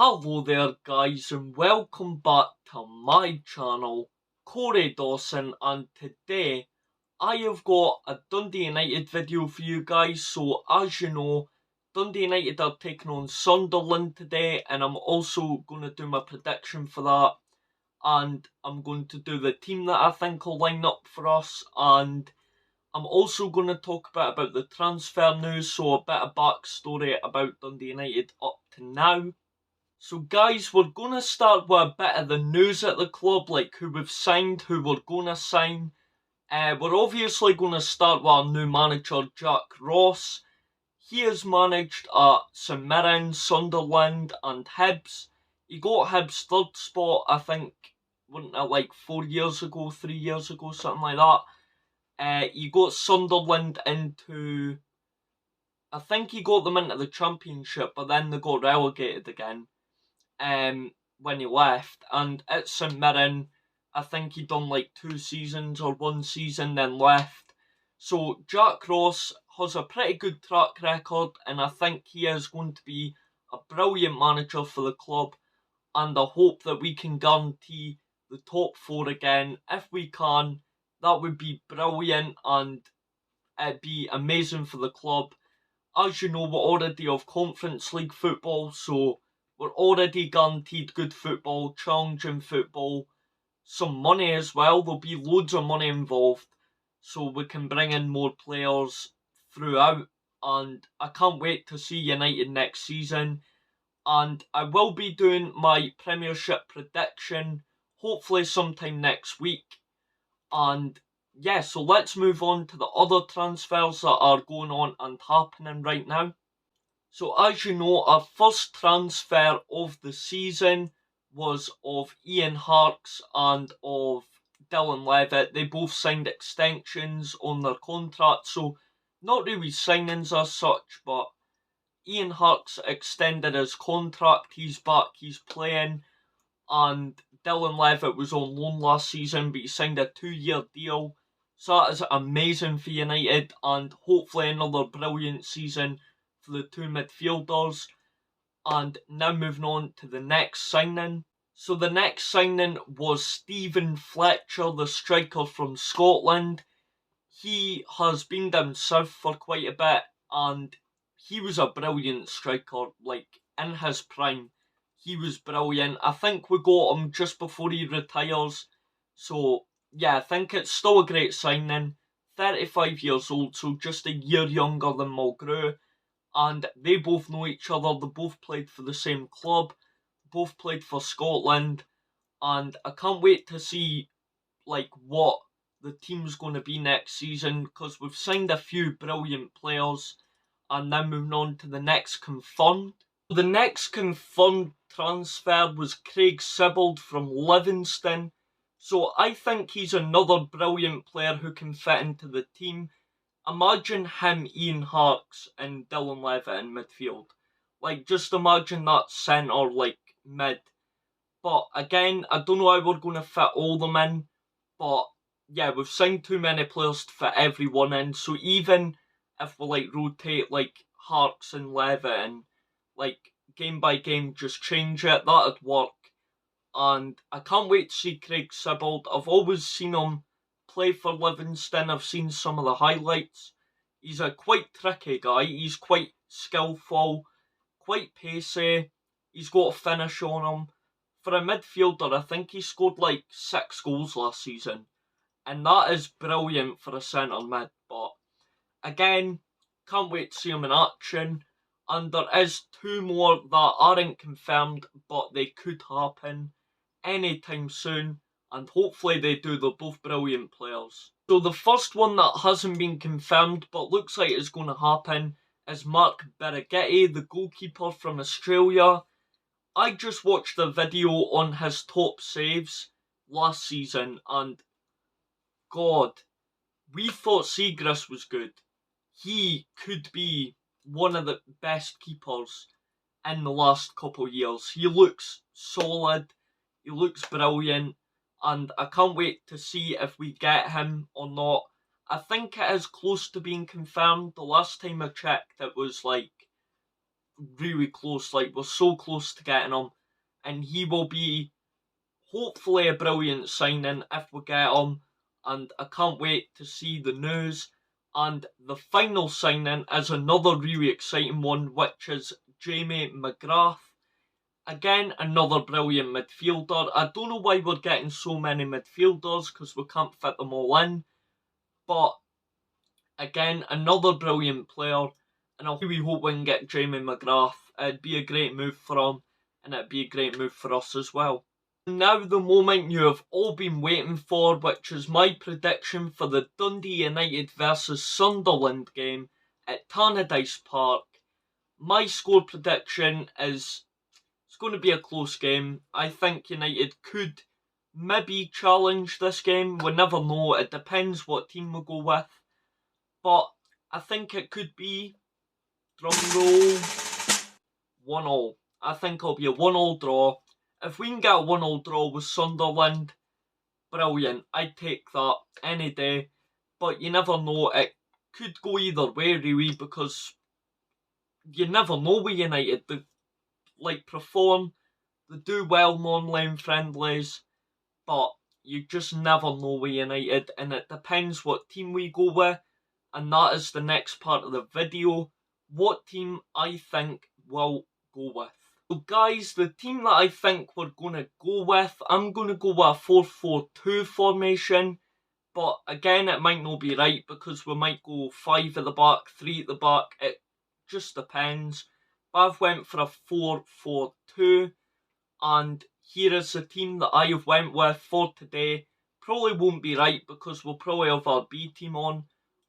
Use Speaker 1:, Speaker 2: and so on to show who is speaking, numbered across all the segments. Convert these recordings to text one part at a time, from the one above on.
Speaker 1: Hello there guys and welcome back to my channel, Dawson, and today I have got a Dundee United video for you guys. So as you know, Dundee United are taking on Sunderland today, and I'm also going to do my prediction for that, and I'm going to do the team that I think will line up for us, and I'm also going to talk a bit about the transfer news, so a bit of backstory about Dundee United up to now. So guys, we're going to start with a bit of the news at the club, like who we've signed, who we're going to sign. We're obviously going to start with our new manager, Jack Ross. He has managed at St Mirren, Sunderland and Hibs. He got Hibs' third spot, I think, wasn't it like 4 years ago, 3 years ago, something like that. He got Sunderland into, I think he got them into the Championship, but then they got relegated again. When he left, and at St Mirren I think he done like 2 seasons or 1 season then left. So Jack Ross has a pretty good track record, and I think he is going to be a brilliant manager for the club, and I hope that we can guarantee the top 4 again. If we can, that would be brilliant and it'd be amazing for the club. As you know, we're already of Conference League football, so we're already guaranteed good football, challenging football, some money as well. There'll be loads of money involved, so we can bring in more players throughout, and I can't wait to see United next season. And I will be doing my Premiership prediction, hopefully sometime next week. And yeah, so let's move on to the other transfers that are going on and happening right now. So as you know, our first transfer of the season was of Ian Harkes and of Dylan Levitt. They both signed extensions on their contract, so not really signings as such, but Ian Harkes extended his contract, he's back, he's playing, and Dylan Levitt was on loan last season, but he signed a 2-year deal, so that is amazing for United, and hopefully another brilliant season for the 2 midfielders. And now moving on to the next signing. So the next signing was Stephen Fletcher, the striker from Scotland. He has been down south for quite a bit, and he was a brilliant striker, like in his prime. He was brilliant. I think we got him just before he retires. So yeah, I think it's still a great signing. 35 years old, so just a year younger than Mulgrew. And they both know each other. They both played for the same club, both played for Scotland, and I can't wait to see like what the team's going to be next season, because we've signed a few brilliant players. And now moving on to the next confirmed. The next confirmed transfer was Craig Sibbald from Livingston. So I think he's another brilliant player who can fit into the team. Imagine him, Ian Harkes and Dylan Levitt in midfield. Like, just imagine that centre, like, mid. But again, I don't know how we're going to fit all them in. But yeah, we've signed too many players to fit everyone in. So even if we like rotate like Harkes and Levitt and like game by game just change it, that'd work. And I can't wait to see Craig Sibbald. I've always seen him play for Livingston. I've seen some of the highlights. He's a quite tricky guy. He's quite skillful, quite pacey. He's got a finish on him. For a midfielder, I think he scored like 6 goals last season. And that is brilliant for a centre mid. But again, can't wait to see him in action. And there is 2 more that aren't confirmed, but they could happen anytime soon, and hopefully they do. They're both brilliant players. So the first one that hasn't been confirmed but looks like it's going to happen is Mark Birighitti, the goalkeeper from Australia. I just watched a video on his top saves last season, and God, we thought Seagrass was good. He could be one of the best keepers in the last couple of years. He looks solid, he looks brilliant, and I can't wait to see if we get him or not. I think it is close to being confirmed. The last time I checked, it was like really close. Like, we're so close to getting him, and he will be hopefully a brilliant signing if we get him. And I can't wait to see the news. And the final signing is another really exciting one, which is Jamie McGrath. Again, another brilliant midfielder. I don't know why we're getting so many midfielders, because we can't fit them all in. But again, another brilliant player. And I really hope we can get Jamie McGrath. It'd be a great move for him, and it'd be a great move for us as well. Now the moment you have all been waiting for, which is my prediction for the Dundee United versus Sunderland game at Tannadice Park. My score prediction is it's going to be a close game. I think United could maybe challenge this game. We never know. It depends what team we go with. But I think it could be, drum roll, 1-1. I think it'll be a 1-1 draw. If we can get a 1-1 draw with Sunderland, brilliant. I'd take that any day. But you never know. It could go either way, really, because you never know with United. They perform. They do well normally in friendlies, but you just never know with United, and it depends what team we go with, and that is the next part of the video. What team I think will go with. So guys, the team that I think we're going to go with, I'm going to go with a 4-4-2 formation. But again, it might not be right, because we might go 5 at the back, 3 at the back. It just depends. But I've went for a 4-4-2. And here is the team that I have went with for today. Probably won't be right, because we'll probably have our B team on.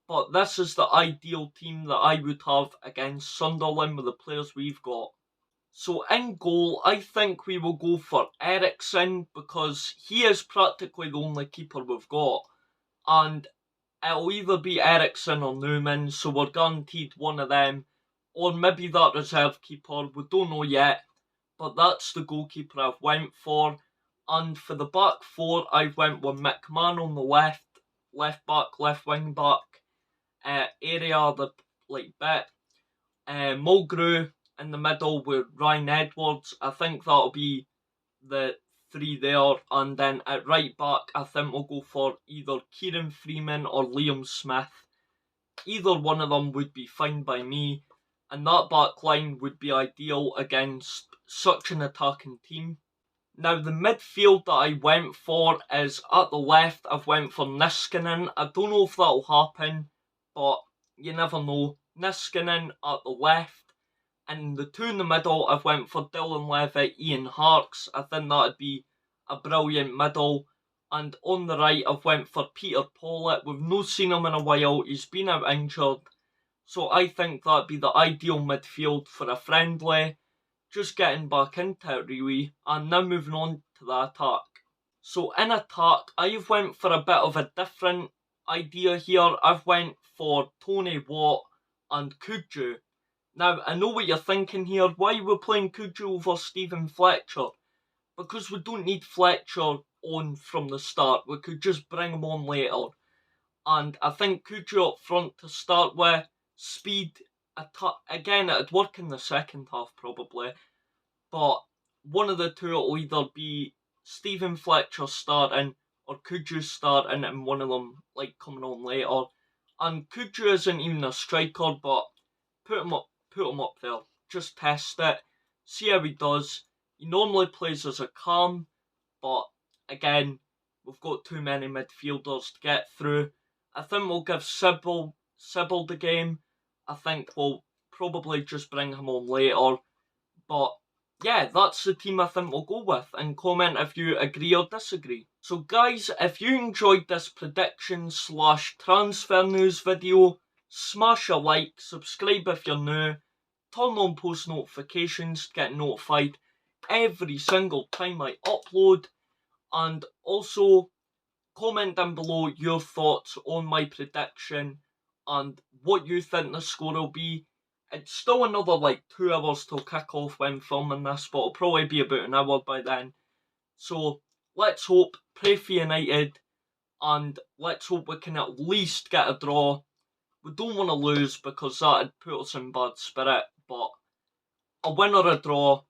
Speaker 1: But this is the ideal team that I would have against Sunderland with the players we've got. So in goal, I think we will go for Eriksson, because he is practically the only keeper we've got. And it'll either be Eriksson or Newman, so we're guaranteed one of them. Or maybe that reserve keeper, we don't know yet. But that's the goalkeeper I've went for. And for the back four, I've went with McMahon on the left back, left wing back area, the bit. Mulgrew in the middle with Ryan Edwards. I think that'll be the 3 there. And then at right back, I think we'll go for either Kieran Freeman or Liam Smith. Either one of them would be fine by me. And that back line would be ideal against such an attacking team. Now the midfield that I went for is at the left, I've went for Niskanen. I don't know if that'll happen, but you never know. Niskanen at the left. And the 2 in the middle, I've went for Dylan Levitt, Ian Harkes. I think that'd be a brilliant middle. And on the right, I've went for Peter Pawlett. We've not seen him in a while. He's been out injured. So I think that'd be the ideal midfield for a friendly. Just getting back into it, really. And now moving on to the attack. So in attack, I've went for a bit of a different idea here. I've went for Tony Watt and Kudju. Now, I know what you're thinking here. Why are we playing Kudju over Stephen Fletcher? Because we don't need Fletcher on from the start. We could just bring him on later. And I think Kudju up front to start with. Speed, again, it'd work in the second half probably. But one of the two will either be Stephen Fletcher starting or Kudju starting and one of them coming on later. And Kudju isn't even a striker, but put him up there. Just test it. See how he does. He normally plays as a cam, but again, we've got too many midfielders to get through. I think we'll give Sybil the game. I think we'll probably just bring him on later. But yeah, that's the team I think we'll go with. And comment if you agree or disagree. So guys, if you enjoyed this prediction / transfer news video, smash a like, subscribe if you're new, turn on post notifications to get notified every single time I upload. And also comment down below your thoughts on my prediction and what you think the score will be. It's still another 2 hours till kick off when filming this, but it'll probably be about an hour by then. So let's hope, pray for United, and let's hope we can at least get a draw. We don't want to lose because that'd put us in bad spirit, but a win or a draw,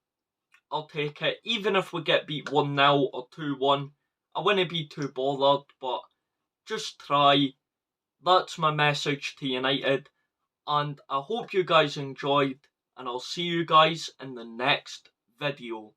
Speaker 1: I'll take it. Even if we get beat 1-0 or 2-1, I wouldn't be too bothered, but just try. That's my message to United. And I hope you guys enjoyed, and I'll see you guys in the next video.